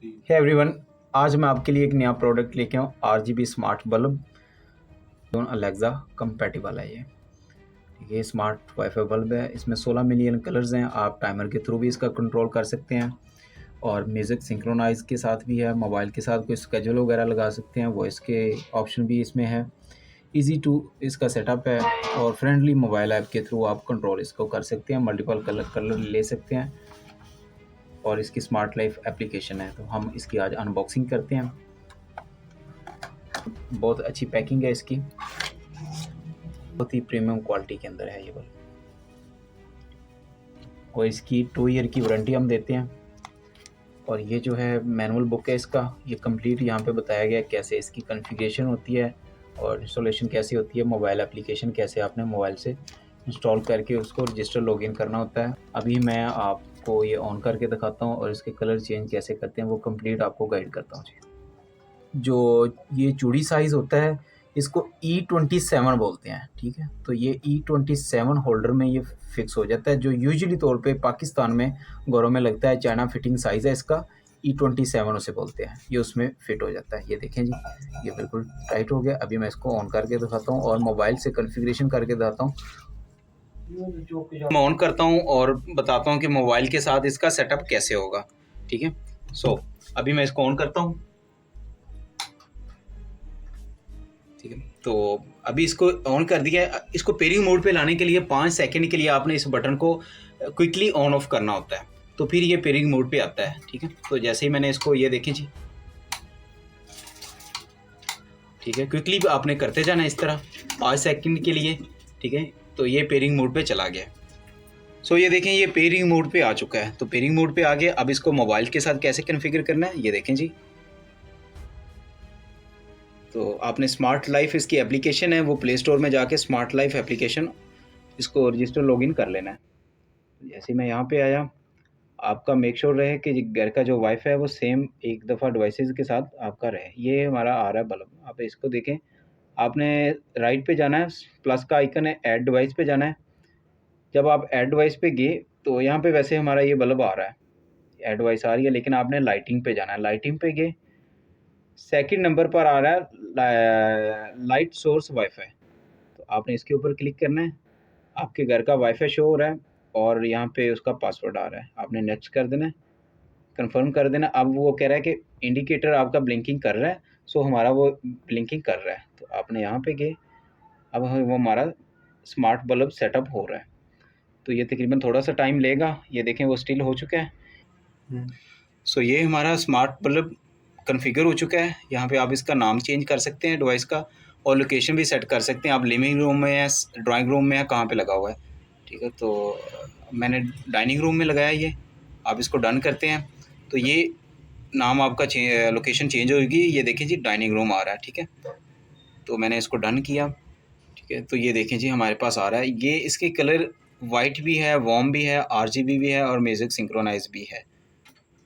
है एवरीवन, आज मैं आपके लिए एक नया प्रोडक्ट लेके आऊँ। RGB स्मार्ट बल्ब, दोनों अलेक्सा कंपेटिबल है ये। ठीक है, स्मार्ट वाईफाई बल्ब है। इसमें 16 मिलियन कलर्स हैं। आप टाइमर के थ्रू भी इसका कंट्रोल कर सकते हैं और म्यूज़िक सिंक्रोनाइज के साथ भी है। मोबाइल के साथ कोई स्केड्यूल वगैरह लगा सकते हैं, वॉइस के ऑप्शन भी इसमें है। ईजी टू इसका सेटअप है और फ्रेंडली मोबाइल ऐप के थ्रू आप कंट्रोल इसको कर सकते हैं। मल्टीपल कलर ले सकते हैं और इसकी स्मार्ट लाइफ एप्लीकेशन है। तो हम इसकी आज अनबॉक्सिंग करते हैं। बहुत अच्छी पैकिंग है इसकी, बहुत ही प्रीमियम क्वालिटी के अंदर है ये बल्ब और इसकी 2 ईयर की वारंटी हम देते हैं। और ये जो है मैनुअल बुक है इसका, ये कंप्लीट यहाँ पे बताया गया है कैसे इसकी कॉन्फ़िगरेशन होती है और इंस्टॉलेशन कैसे होती है। मोबाइल एप्लीकेशन कैसे आपने मोबाइल से इंस्टॉल करके उसको रजिस्टर लॉगिन करना होता है। अभी मैं आपको ये ऑन करके दिखाता हूँ और इसके कलर चेंज कैसे करते हैं वो कंप्लीट आपको गाइड करता हूँ जी। जो ये चूड़ी साइज़ होता है इसको E27 बोलते हैं। ठीक है, तो ये E27 होल्डर में ये फिक्स हो जाता है, जो यूजुअली तौर पे पाकिस्तान में घरों में लगता है। चाइना फिटिंग साइज़ है इसका, E27 उसे बोलते हैं। ये उसमें फिट हो जाता है। ये देखें जी, ये बिल्कुल टाइट हो गया। अभी मैं इसको ऑन करके दिखाता हूँ और मोबाइल से कॉन्फ़िगरेशन करके दिखाता हूँ। मैं ऑन करता हूँ और बताता हूँ कि मोबाइल के साथ इसका सेटअप कैसे होगा। ठीक है, अभी मैं इसको ऑन करता हूँ। ठीक है, तो अभी इसको ऑन कर दिया है। इसको पेयरिंग मोड पे लाने के लिए 5 सेकंड के लिए आपने इस बटन को क्विकली ऑन ऑफ करना होता है, तो फिर ये पेयरिंग मोड पे आता है। ठीक है, तो जैसे ही मैंने इसको, ये देखें जी, ठीक है, क्विकली आपने करते जाना इस तरह 5 सेकंड के लिए। ठीक है, तो ये पेयरिंग मोड पे चला गया। ये देखें, ये पेयरिंग मोड पे आ चुका है। तो पेयरिंग मोड पे आ गया। अब इसको मोबाइल के साथ कैसे कॉन्फ़िगर करना है ये देखें जी। तो आपने स्मार्ट लाइफ, इसकी एप्लीकेशन है वो प्ले स्टोर में जाके स्मार्ट लाइफ एप्लीकेशन, इसको रजिस्टर लॉगिन कर लेना है। जैसे मैं यहाँ पे आया, आपका मेक श्योर रहे कि घर का जो वाईफाई है वो सेम एक दफ़ा डिवाइसेस के साथ आपका रहे। ये हमारा आ रहा है बल्ब, आप इसको देखें। आपने राइट पे जाना है, प्लस का आइकन है, ऐड डिवाइस पे जाना है। जब आप ऐड डिवाइस पे गए तो यहाँ पे वैसे हमारा ये बल्ब आ रहा है, ऐड डिवाइस आ रही है, लेकिन आपने लाइटिंग पे जाना है। लाइटिंग पे गए, सेकंड नंबर पर आ रहा है लाइट सोर्स वाईफाई, तो आपने इसके ऊपर क्लिक करना है। आपके घर का वाईफाई शो हो रहा है और यहाँ पे उसका पासवर्ड आ रहा है, आपने नेक्स्ट कर देना है, कंफर्म कर देना। अब वो कह रहा है कि इंडिकेटर आपका ब्लिंकिंग कर रहा है, हमारा वो ब्लिंकिंग कर रहा है, तो आपने यहाँ पे गए। अब वो हमारा स्मार्ट बल्ब सेटअप हो रहा है। तो ये तकरीबन थोड़ा सा टाइम लेगा। ये देखें, वो स्टिल हो चुका है। ये हमारा स्मार्ट बल्ब कॉन्फ़िगर हो चुका है। यहाँ पे आप इसका नाम चेंज कर सकते हैं डिवाइस का और लोकेशन भी सेट कर सकते हैं। आप लिविंग रूम में है, ड्राइंग रूम में है, कहाँ पे लगा हुआ है। ठीक है, तो मैंने डाइनिंग रूम में लगाया ये। आप इसको डन करते हैं तो ये नाम आपका लोकेशन चेंज होगी। ये देखें जी, डाइनिंग रूम आ रहा है। ठीक है, तो मैंने इसको डन किया। ठीक है, तो ये देखें जी, हमारे पास आ रहा है। ये इसके कलर वाइट भी है, वार्म भी है, RGB भी है और म्यूज़िक सिंक्रोनाइज भी है।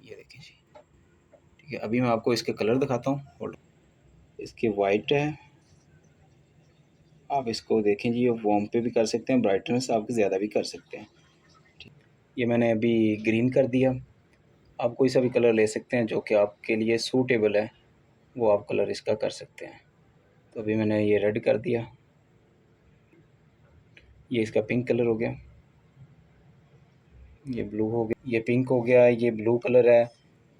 ये देखें जी। ठीक है, अभी मैं आपको इसके कलर दिखाता हूँ। होल्ड, इसके वाइट है, आप इसको देखें जी, ये वार्म पे भी कर सकते हैं, ब्राइटनेस आप ज़्यादा भी कर सकते हैं। ठीक, ये मैंने अभी ग्रीन कर दिया। आप कोई सा भी कलर ले सकते हैं जो कि आपके लिए सूटेबल है, वो आप कलर इसका कर सकते हैं। तो अभी मैंने ये रेड कर दिया, ये इसका पिंक कलर हो गया, ये ब्लू हो गया, ये पिंक हो गया, ये ब्लू कलर है,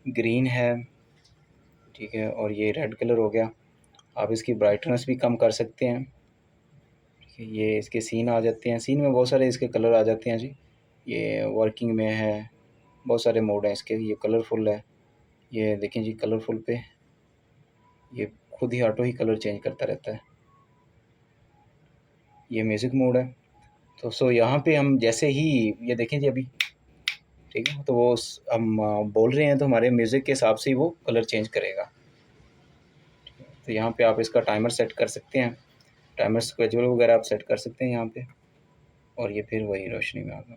ग्रीन है। ठीक है, और ये रेड कलर हो गया। आप इसकी ब्राइटनेस भी कम कर सकते हैं। ठीक है, ये इसके सीन आ जाते हैं, सीन में बहुत सारे इसके कलर आ जाते हैं जी। ये वर्किंग में है, बहुत सारे मोड हैं इसके। ये कलरफुल है, ये देखें जी, कलरफुल पे ये खुद ही ऑटो ही कलर चेंज करता रहता है। ये म्यूज़िक मोड है। तो यहाँ पे हम जैसे ही ये देखें जी अभी, ठीक है, तो वो हम बोल रहे हैं तो हमारे म्यूज़िक के हिसाब से ही वो कलर चेंज करेगा। तो यहाँ पे आप इसका टाइमर सेट कर सकते हैं, टाइमर स्केड्यूल वगैरह आप सेट कर सकते हैं यहाँ पे, और ये फिर वही रोशनी में आगे।